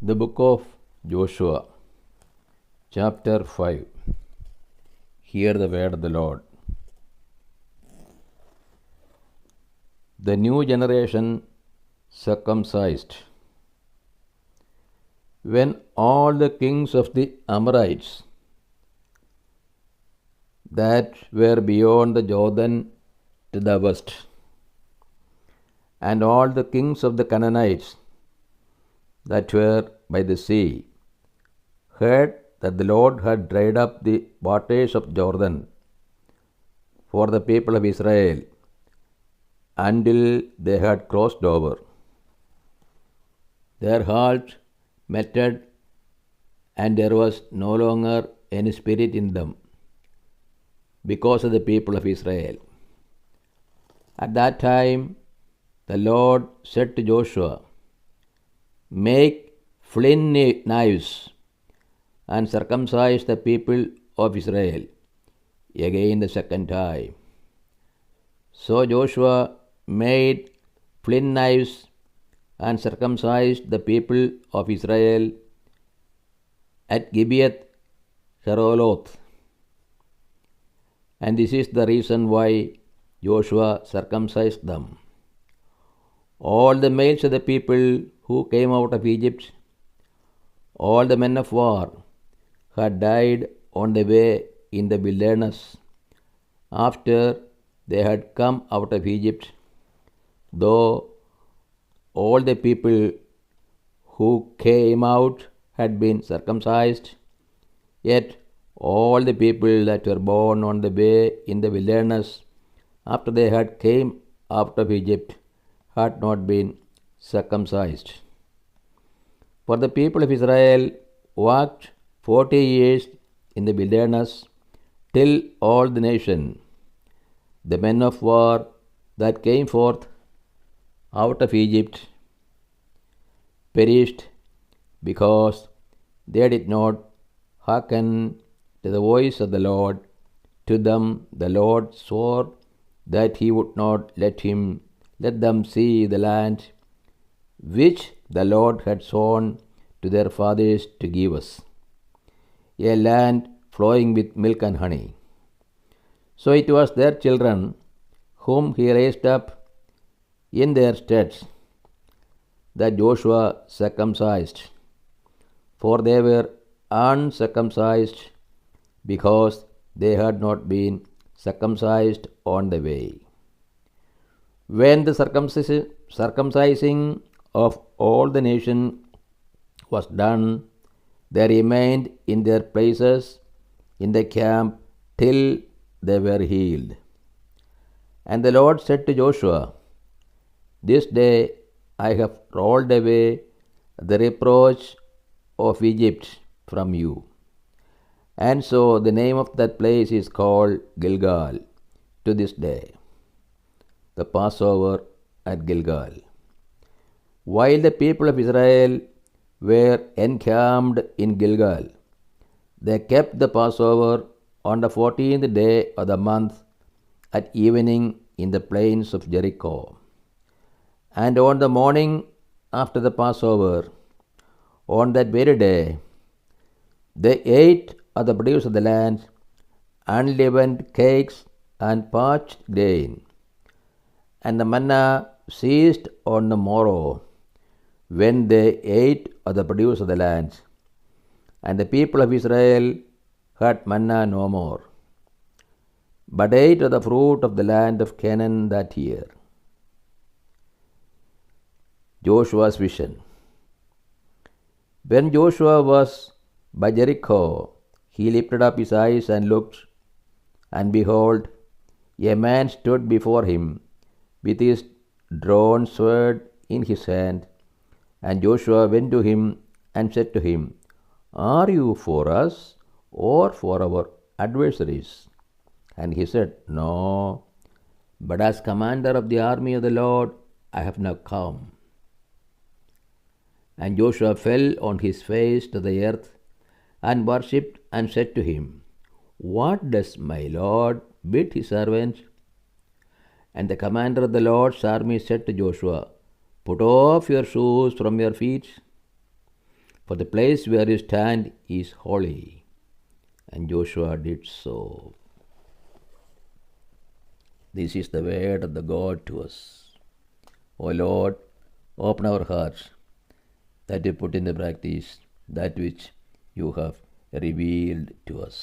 The Book of Joshua, Chapter 5. Hear the word of the Lord. The new generation circumcised. When all the kings of the Amorites that were beyond the Jordan to the west, and all the kings of the Canaanites that were by the sea, heard that the Lord had dried up the waters of Jordan for the people of Israel until they had crossed over. Their hearts melted, and there was no longer any spirit in them because of the people of Israel. At that time, the Lord said to Joshua, "Make flint knives and circumcise the people of Israel again the second time." So Joshua made flint knives and circumcised the people of Israel at Gibeath Haraloth. And this is the reason why Joshua circumcised them. All the males of the people who came out of Egypt, all the men of war, had died on the way in the wilderness after they had come out of Egypt, though all the people who came out had been circumcised, yet all the people that were born on the way in the wilderness after they had came out of Egypt had not been circumcised. For the people of Israel walked 40 years in the wilderness till all the nation, the men of war that came forth out of Egypt, perished because they did not hearken to the voice of the Lord. To them the Lord swore that he would not let them see the land which the Lord had sworn to their fathers to give us, a land flowing with milk and honey. So it was their children whom he raised up in their steads that Joshua circumcised, for they were uncircumcised because they had not been circumcised on the way. When the circumcising of all the nation was done, they remained in their places in the camp till they were healed. And the Lord said to Joshua, "This day I have rolled away the reproach of Egypt from you." And so the name of that place is called Gilgal to this day. The Passover at Gilgal. While the people of Israel were encamped in Gilgal, they kept the Passover on the 14th day of the month at evening in the plains of Jericho. And on the morning after the Passover, on that very day, they ate of the produce of the land, unleavened cakes and parched grain. And the manna ceased on the morrow, when they ate of the produce of the land. And the people of Israel had manna no more, but ate of the fruit of the land of Canaan that year. Joshua's vision. When Joshua was by Jericho, he lifted up his eyes and looked, and behold, a man stood before him with his drawn sword in his hand. And Joshua went to him and said to him, "Are you for us or for our adversaries?" And he said, "No, but as commander of the army of the Lord I have now come." And Joshua fell on his face to the earth and worshipped and said to him, "What does my Lord bid his servant?" And the commander of the Lord's army said to Joshua, "Put off your shoes from your feet, For the place where you stand is holy. And Joshua did so. This is the word of the God to us. O Lord, open our hearts that we put into practice that which you have revealed to us.